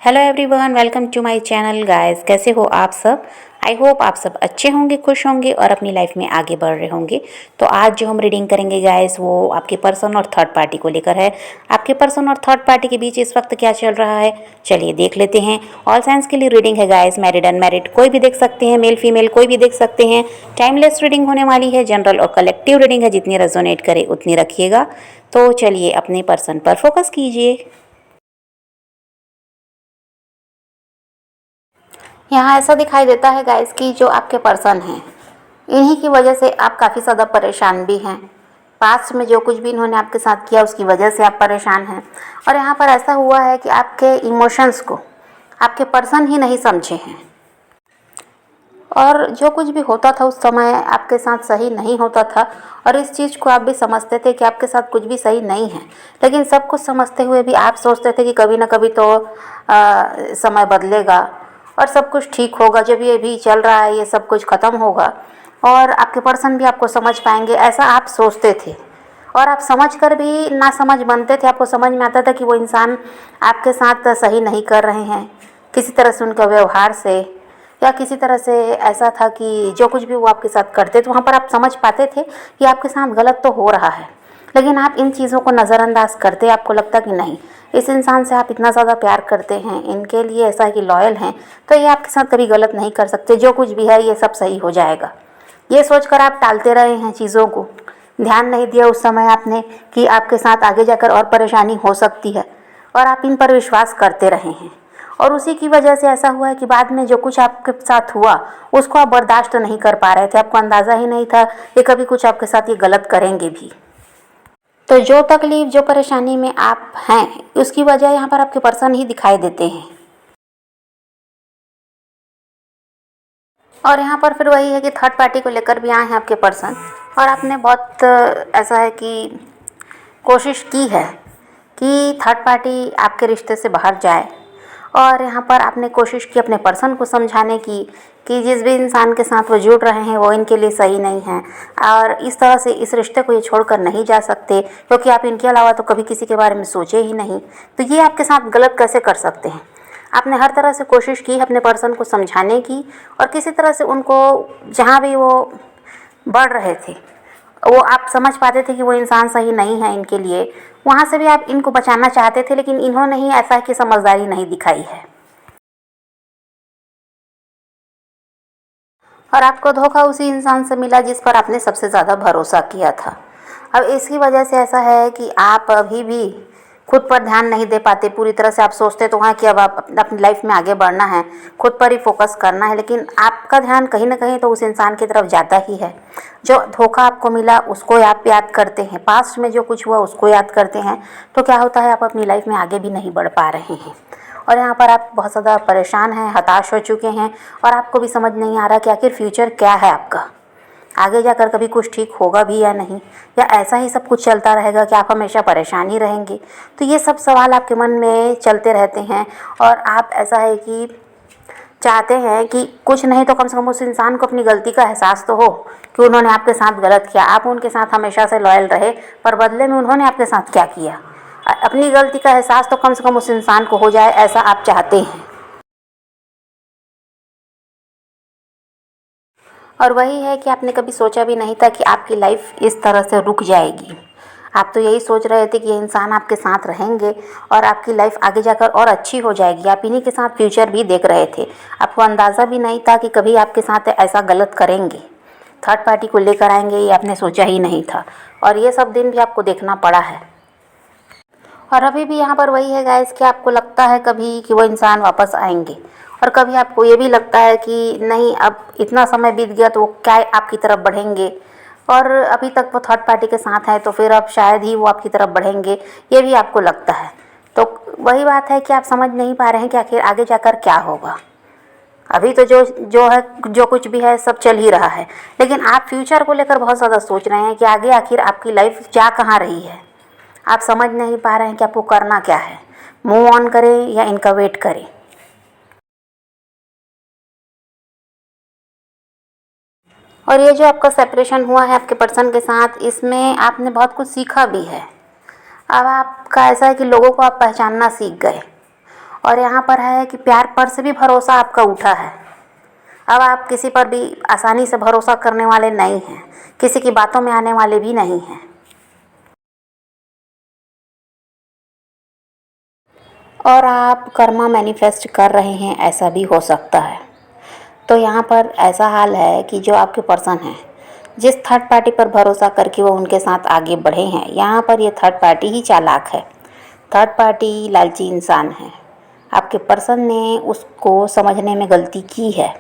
Hello everyone, welcome to my channel guys. कैसे हो आप सब? आई होप आप सब अच्छे होंगे, खुश होंगे और अपनी लाइफ में आगे बढ़ रहे होंगे। तो आज जो हम रीडिंग करेंगे गाइस, वो आपके पर्सन और थर्ड पार्टी को लेकर है। आपके पर्सन और थर्ड पार्टी के बीच इस वक्त क्या चल रहा है, चलिए देख लेते हैं। ऑल साइंस के लिए रीडिंग है गाइस, मैरिड अनमैरिड कोई भी देख सकते हैं, मेल फीमेल कोई भी देख सकते हैं। टाइमलेस रीडिंग होने वाली है, जनरल और कलेक्टिव रीडिंग है, जितनी रेजोनेट करे उतनी रखिएगा। तो चलिए अपने पर्सन पर फोकस कीजिए। यहाँ ऐसा दिखाई देता है गाइस कि जो आपके पर्सन हैं, इन्हीं की वजह से आप काफ़ी ज़्यादा परेशान भी हैं। पास्ट में जो कुछ भी इन्होंने आपके साथ किया उसकी वजह से आप परेशान हैं। और यहाँ पर ऐसा हुआ है कि आपके इमोशंस को आपके पर्सन ही नहीं समझे हैं, और जो कुछ भी होता था उस समय आपके साथ सही नहीं होता था। और इस चीज़ को आप भी समझते थे कि आपके साथ कुछ भी सही नहीं है, लेकिन सब कुछ समझते हुए भी आप सोचते थे कि कभी ना कभी तो समय बदलेगा और सब कुछ ठीक होगा। जब ये भी चल रहा है ये सब कुछ ख़त्म होगा और आपके पर्सन भी आपको समझ पाएंगे, ऐसा आप सोचते थे। और आप समझ कर भी ना समझ बनते थे। आपको समझ में आता था कि वो इंसान आपके साथ सही नहीं कर रहे हैं, किसी तरह से उनका व्यवहार से या किसी तरह से ऐसा था कि जो कुछ भी वो आपके साथ करते थे वहाँ पर आप समझ पाते थे कि आपके साथ गलत तो हो रहा है, लेकिन आप इन चीज़ों को नज़रअंदाज करते। आपको लगता कि नहीं, इस इंसान से आप इतना ज़्यादा प्यार करते हैं, इनके लिए ऐसा है कि लॉयल हैं, तो ये आपके साथ कभी गलत नहीं कर सकते। जो कुछ भी है ये सब सही हो जाएगा, ये सोचकर आप टालते रहे हैं चीज़ों को। ध्यान नहीं दिया उस समय आपने कि आपके साथ आगे जाकर और परेशानी हो सकती है, और आप इन पर विश्वास करते रहे हैं। और उसी की वजह से ऐसा हुआ है कि बाद में जो कुछ आपके साथ हुआ उसको आप बर्दाश्त नहीं कर पा रहे थे। आपको अंदाज़ा ही नहीं था कि कभी कुछ आपके साथ ये गलत करेंगे भी। तो जो तकलीफ़, जो परेशानी में आप हैं, उसकी वजह यहाँ पर आपके पर्सन ही दिखाई देते हैं। और यहाँ पर फिर वही है कि थर्ड पार्टी को लेकर भी आए हैं आपके पर्सन, और आपने बहुत ऐसा है कि कोशिश की है कि थर्ड पार्टी आपके रिश्ते से बाहर जाए। और यहाँ पर आपने कोशिश की अपने पर्सन को समझाने की कि जिस भी इंसान के साथ वो जुड़ रहे हैं वो इनके लिए सही नहीं है, और इस तरह से इस रिश्ते को ये छोड़कर नहीं जा सकते, क्योंकि आप इनके अलावा तो कभी किसी के बारे में सोचे ही नहीं, तो ये आपके साथ गलत कैसे कर सकते हैं। आपने हर तरह से कोशिश की अपने पर्सन को समझाने की, और किसी तरह से उनको जहाँ भी वो बढ़ रहे थे वो आप समझ पाते थे कि वो इंसान सही नहीं है इनके लिए, वहाँ से भी आप इनको बचाना चाहते थे, लेकिन इन्होंने ही ऐसा कि समझदारी नहीं दिखाई है। और आपको धोखा उसी इंसान से मिला जिस पर आपने सबसे ज़्यादा भरोसा किया था। अब इसकी वजह से ऐसा है कि आप अभी भी खुद पर ध्यान नहीं दे पाते पूरी तरह से। आप सोचते तो हैं कि अब आप अपनी लाइफ में आगे बढ़ना है, खुद पर ही फोकस करना है, लेकिन आपका ध्यान कहीं ना कहीं तो उस इंसान की तरफ जाता ही है। जो धोखा आपको मिला उसको आप याद करते हैं, पास्ट में जो कुछ हुआ उसको याद करते हैं, तो क्या होता है, आप अपनी लाइफ में आगे भी नहीं बढ़ पा रहे हैं। और यहाँ पर आप बहुत ज़्यादा परेशान हैं, हताश हो चुके हैं, और आपको भी समझ नहीं आ रहा कि आखिर फ्यूचर क्या है आपका, आगे जाकर कभी कुछ ठीक होगा भी या नहीं, या ऐसा ही सब कुछ चलता रहेगा कि आप हमेशा परेशान ही रहेंगे। तो ये सब सवाल आपके मन में चलते रहते हैं, और आप ऐसा है कि चाहते हैं कि कुछ नहीं तो कम से कम उस इंसान को अपनी गलती का एहसास तो हो कि उन्होंने आपके साथ गलत किया। आप उनके साथ हमेशा से लॉयल रहे, पर बदले में उन्होंने आपके साथ क्या किया, अपनी गलती का एहसास तो कम से कम उस इंसान को हो जाए, ऐसा आप चाहते हैं। और वही है कि आपने कभी सोचा भी नहीं था कि आपकी लाइफ इस तरह से रुक जाएगी। आप तो यही सोच रहे थे कि ये इंसान आपके साथ रहेंगे और आपकी लाइफ आगे जाकर और अच्छी हो जाएगी। आप इन्हीं के साथ फ्यूचर भी देख रहे थे। आपको अंदाज़ा भी नहीं था कि कभी आपके साथ ऐसा गलत करेंगे, थर्ड पार्टी को लेकर आएंगे, ये आपने सोचा ही नहीं था। और ये सब दिन भी आपको देखना पड़ा है। और अभी भी यहाँ पर वही है गाइस कि आपको लगता है कभी कि वो इंसान वापस आएंगे, और कभी आपको ये भी लगता है कि नहीं, अब इतना समय बीत गया तो वो क्या आपकी तरफ बढ़ेंगे, और अभी तक वो थर्ड पार्टी के साथ है तो फिर अब शायद ही वो आपकी तरफ बढ़ेंगे, ये भी आपको लगता है। तो वही बात है कि आप समझ नहीं पा रहे हैं कि आखिर आगे जाकर क्या होगा। अभी तो जो जो है, जो कुछ भी है सब चल ही रहा है, लेकिन आप फ्यूचर को लेकर बहुत ज़्यादा सोच रहे हैं कि आगे आखिर आपकी लाइफ जा कहाँ रही है। आप समझ नहीं पा रहे हैं कि आपको करना क्या है, मूव ऑन करें या इनका वेट करें। और ये जो आपका सेपरेशन हुआ है आपके पर्सन के साथ, इसमें आपने बहुत कुछ सीखा भी है। अब आपका ऐसा है कि लोगों को आप पहचानना सीख गए, और यहाँ पर है कि प्यार पर से भी भरोसा आपका उठा है। अब आप किसी पर भी आसानी से भरोसा करने वाले नहीं हैं, किसी की बातों में आने वाले भी नहीं हैं। और आप कर्मा मैनिफेस्ट कर रहे हैं, ऐसा भी हो सकता है। तो यहाँ पर ऐसा हाल है कि जो आपके पर्सन हैं, जिस थर्ड पार्टी पर भरोसा करके वो उनके साथ आगे बढ़े हैं, यहाँ पर ये थर्ड पार्टी ही चालाक है। थर्ड पार्टी लालची इंसान है। आपके पर्सन ने उसको समझने में गलती की है।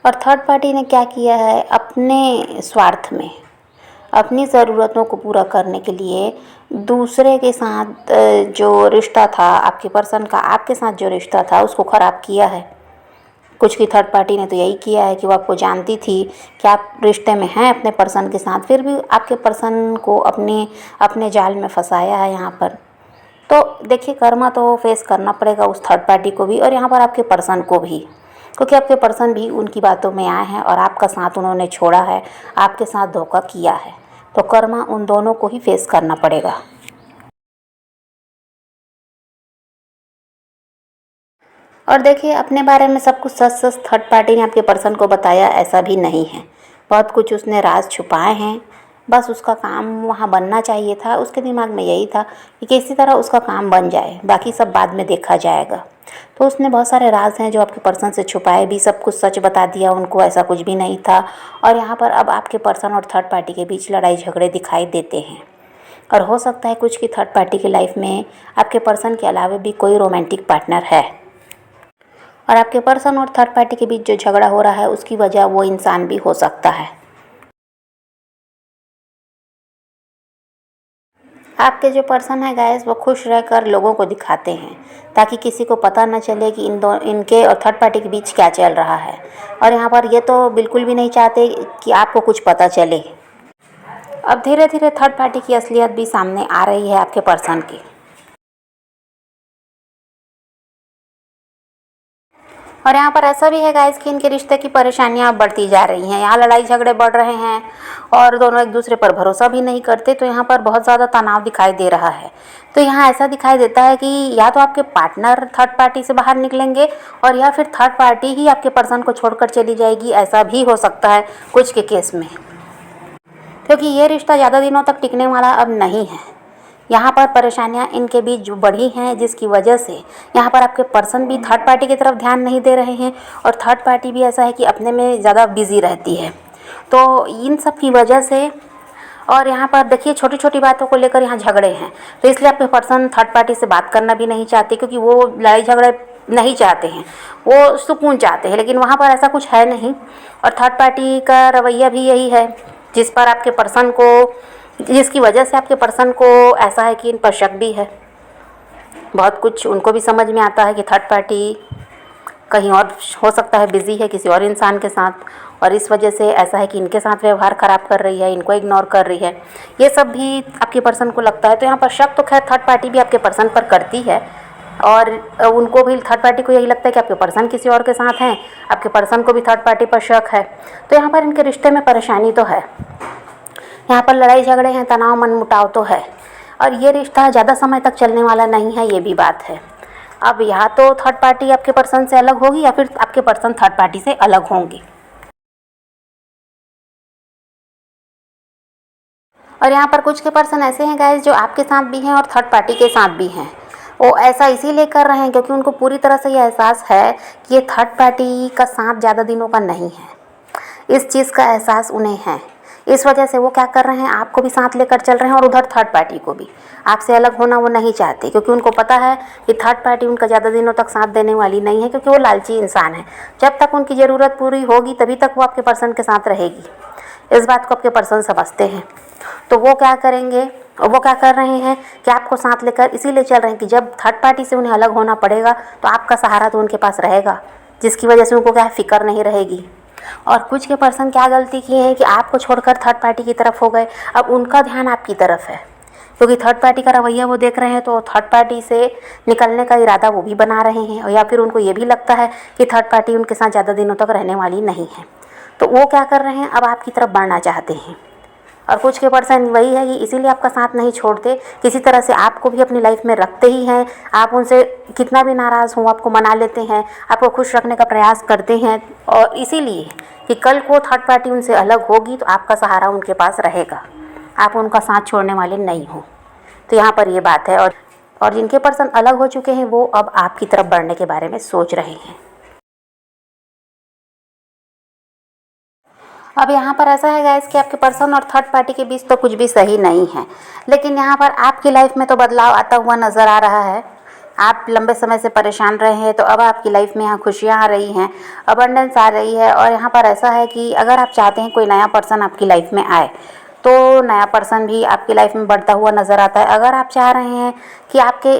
और थर्ड पार्टी ने क्या किया है, अपने स्वार्थ में, अपनी ज़रूरतों को पूरा करने के लिए दूसरे के साथ जो रिश्ता था आपके पर्सन का, आपके साथ जो रिश्ता था उसको ख़राब किया है। कुछ की थर्ड पार्टी ने तो यही किया है कि वो आपको जानती थी कि आप रिश्ते में हैं अपने पर्सन के साथ, फिर भी आपके पर्सन को अपने जाल में फंसाया है यहाँ पर। तो देखिए, कर्मा तो फेस करना पड़ेगा उस थर्ड पार्टी को भी और यहाँ पर आपके पर्सन को भी, क्योंकि आपके पर्सन भी उनकी बातों में आए हैं और आपका साथ उन्होंने छोड़ा है, आपके साथ धोखा किया है। तो कर्मा उन दोनों को ही फेस करना पड़ेगा। और देखिए, अपने बारे में सब कुछ सच सच थर्ड पार्टी ने आपके पर्सन को बताया ऐसा भी नहीं है। बहुत कुछ उसने राज छुपाए हैं। बस उसका काम वहाँ बनना चाहिए था, उसके दिमाग में यही था कि किसी तरह उसका काम बन जाए, बाकी सब बाद में देखा जाएगा। तो उसने बहुत सारे राज हैं जो आपके पर्सन से छुपाए भी, सब कुछ सच बता दिया उनको, ऐसा कुछ भी नहीं था। और यहाँ पर अब आपके पर्सन और थर्ड पार्टी के बीच लड़ाई झगड़े दिखाई देते हैं। और हो सकता है कुछ की थर्ड पार्टी की लाइफ में आपके पर्सन के अलावा भी कोई रोमांटिक पार्टनर है। और आपके पर्सन और थर्ड पार्टी के बीच जो झगड़ा हो रहा है उसकी वजह वो इंसान भी हो सकता है। आपके जो पर्सन है गाइस, वो खुश रहकर लोगों को दिखाते हैं ताकि किसी को पता न चले कि इनके और थर्ड पार्टी के बीच क्या चल रहा है। और यहाँ पर ये तो बिल्कुल भी नहीं चाहते कि आपको कुछ पता चले। अब धीरे धीरे थर्ड पार्टी की असलियत भी सामने आ रही है आपके पर्सन की। और यहाँ पर ऐसा भी है गाइस कि इनके रिश्ते की परेशानियाँ बढ़ती जा रही हैं। यहाँ लड़ाई झगड़े बढ़ रहे हैं और दोनों एक दूसरे पर भरोसा भी नहीं करते। तो यहाँ पर बहुत ज़्यादा तनाव दिखाई दे रहा है। तो यहाँ ऐसा दिखाई देता है कि या तो आपके पार्टनर थर्ड पार्टी से बाहर निकलेंगे और या फिर थर्ड पार्टी ही आपके पर्सन को छोड़कर चली जाएगी, ऐसा भी हो सकता है कुछ के केस में। क्योंकि ये रिश्ता ज़्यादा दिनों तक टिकने वाला अब नहीं है। यहाँ पर परेशानियाँ इनके बीच जो बढ़ी हैं, जिसकी वजह से यहाँ पर आपके पर्सन भी थर्ड पार्टी की तरफ ध्यान नहीं दे रहे हैं और थर्ड पार्टी भी ऐसा है कि अपने में ज़्यादा बिजी रहती है। तो इन सब की वजह से, और यहाँ पर देखिए छोटी छोटी बातों को लेकर यहाँ झगड़े हैं। तो इसलिए आपके पर्सन थर्ड पार्टी से बात करना भी नहीं चाहते, क्योंकि वो लड़ाई झगड़े नहीं चाहते हैं, वो सुकून चाहते हैं। लेकिन वहाँ पर ऐसा कुछ है नहीं। और थर्ड पार्टी का रवैया भी यही है, जिस पर आपके पर्सन को, जिसकी वजह से आपके पर्सन को ऐसा है कि इन पर शक भी है। बहुत कुछ उनको भी समझ में आता है कि थर्ड पार्टी कहीं और हो सकता है बिज़ी है किसी और इंसान के साथ, और इस वजह से ऐसा है कि इनके साथ व्यवहार ख़राब कर रही है, इनको इग्नोर कर रही है। ये सब भी आपके पर्सन को लगता है। तो यहाँ पर शक तो खैर थर्ड पार्टी भी आपके पर्सन पर करती है और उनको भी, थर्ड पार्टी को यही लगता है कि आपके पर्सन किसी और के साथ हैं, आपके पर्सन को भी थर्ड पार्टी पर शक है। तो यहाँ पर इनके रिश्ते में परेशानी तो है, यहाँ पर लड़ाई झगड़े हैं, तनाव मनमुटाव तो है। और ये रिश्ता ज़्यादा समय तक चलने वाला नहीं है, ये भी बात है। अब यहाँ तो थर्ड पार्टी आपके पर्सन से अलग होगी या फिर आपके पर्सन थर्ड पार्टी से अलग होंगे। और यहाँ पर कुछ के पर्सन ऐसे हैं गाइस जो आपके साथ भी हैं और थर्ड पार्टी के साथ भी हैं। वो ऐसा इसीलिए कर रहे हैं क्योंकि उनको पूरी तरह से ये एहसास है कि ये थर्ड पार्टी का साथ ज़्यादा दिनों का नहीं है। इस चीज़ का एहसास उन्हें है। इस वजह से वो क्या कर रहे हैं, आपको भी साथ लेकर चल रहे हैं और उधर थर्ड पार्टी को भी। आपसे अलग होना वो नहीं चाहते, क्योंकि उनको पता है कि थर्ड पार्टी उनका ज़्यादा दिनों तक साथ देने वाली नहीं है, क्योंकि वो लालची इंसान है। जब तक उनकी ज़रूरत पूरी होगी तभी तक वो आपके पर्सन के साथ रहेगी। इस बात को आपके पर्सन समझते हैं। तो वो क्या करेंगे, वो क्या कर रहे हैं कि आपको साथ लेकर इसीलिए चल रहे हैं कि जब थर्ड पार्टी से उन्हें अलग होना पड़ेगा तो आपका सहारा तो उनके पास रहेगा, जिसकी वजह से उनको क्या फ़िक्र नहीं रहेगी। और कुछ के पर्सन क्या गलती की है कि आपको छोड़कर थर्ड पार्टी की तरफ हो गए। अब उनका ध्यान आपकी तरफ है, क्योंकि थर्ड पार्टी का रवैया वो देख रहे हैं, तो थर्ड पार्टी से निकलने का इरादा वो भी बना रहे हैं। और या फिर उनको ये भी लगता है कि थर्ड पार्टी उनके साथ ज़्यादा दिनों तक रहने वाली नहीं है। तो वो क्या कर रहे हैं, अब आपकी तरफ बढ़ना चाहते हैं। और कुछ के पर्सन वही है कि इसीलिए आपका साथ नहीं छोड़ते, किसी तरह से आपको भी अपनी लाइफ में रखते ही हैं। आप उनसे कितना भी नाराज़ हो आपको मना लेते हैं, आपको खुश रखने का प्रयास करते हैं, और इसीलिए कि कल को थर्ड पार्टी उनसे अलग होगी तो आपका सहारा उनके पास रहेगा, आप उनका साथ छोड़ने वाले नहीं हो। तो यहाँ पर ये बात है। और जिनके पर्सन अलग हो चुके हैं वो अब आपकी तरफ बढ़ने के बारे में सोच रहे हैं। अब यहाँ पर ऐसा है गाइस कि आपके पर्सन और थर्ड पार्टी के बीच तो कुछ भी सही नहीं है, लेकिन यहाँ पर आपकी लाइफ में तो बदलाव आता हुआ नज़र आ रहा है। आप लंबे समय से परेशान रहे हैं तो अब आपकी लाइफ में यहाँ खुशियाँ आ रही हैं, अबंडेंस आ रही है। और यहाँ पर ऐसा है कि अगर आप चाहते हैं कोई नया पर्सन आपकी लाइफ में आए तो नया पर्सन भी आपकी लाइफ में बढ़ता हुआ नज़र आता है। अगर आप चाह रहे हैं कि आपके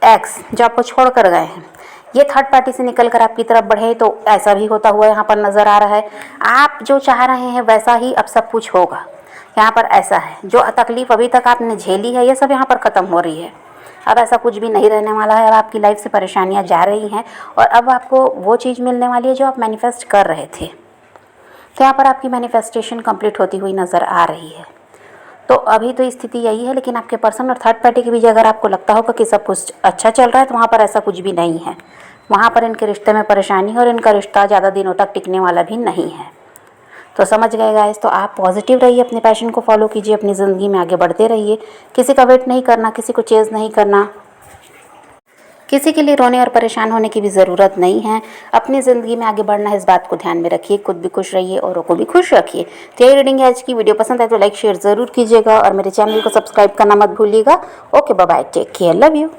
एक्स जो आपको छोड़ कर गए हैं ये थर्ड पार्टी से निकल कर आपकी तरफ बढ़े तो ऐसा भी होता हुआ यहाँ पर नज़र आ रहा है। आप जो चाह रहे हैं वैसा ही अब सब कुछ होगा। यहाँ पर ऐसा है, जो तकलीफ़ अभी तक आपने झेली है ये सब यहाँ पर ख़त्म हो रही है। अब ऐसा कुछ भी नहीं रहने वाला है। अब आपकी लाइफ से परेशानियाँ जा रही हैं और अब आपको वो चीज़ मिलने वाली है जो आप मैनिफेस्ट कर रहे थे। तो यहाँ पर आपकी मैनिफेस्टेशन कंप्लीट होती हुई नज़र आ रही है। तो अभी तो स्थिति यही है, लेकिन आपके पर्सन और थर्ड पार्टी के बीच अगर आपको लगता होगा कि सब कुछ अच्छा चल रहा है तो वहाँ पर ऐसा कुछ भी नहीं है। वहाँ पर इनके रिश्ते में परेशानी है और इनका रिश्ता ज़्यादा दिनों तक टिकने वाला भी नहीं है। तो समझ गए गाइस। तो आप पॉजिटिव रहिए, अपने पैशन को फॉलो कीजिए, अपनी ज़िंदगी में आगे बढ़ते रहिए। किसी का वेट नहीं करना, किसी को चेज़ नहीं करना, किसी के लिए रोने और परेशान होने की भी ज़रूरत नहीं है। अपनी ज़िंदगी में आगे बढ़ना है, इस बात को ध्यान में रखिए। खुद भी खुश रहिए, औरों को भी खुश रखिए। तो ये रीडिंग है आज की। वीडियो पसंद है तो लाइक शेयर ज़रूर कीजिएगा और मेरे चैनल को सब्सक्राइब करना मत भूलिएगा। Okay, bye bye, take care, love you.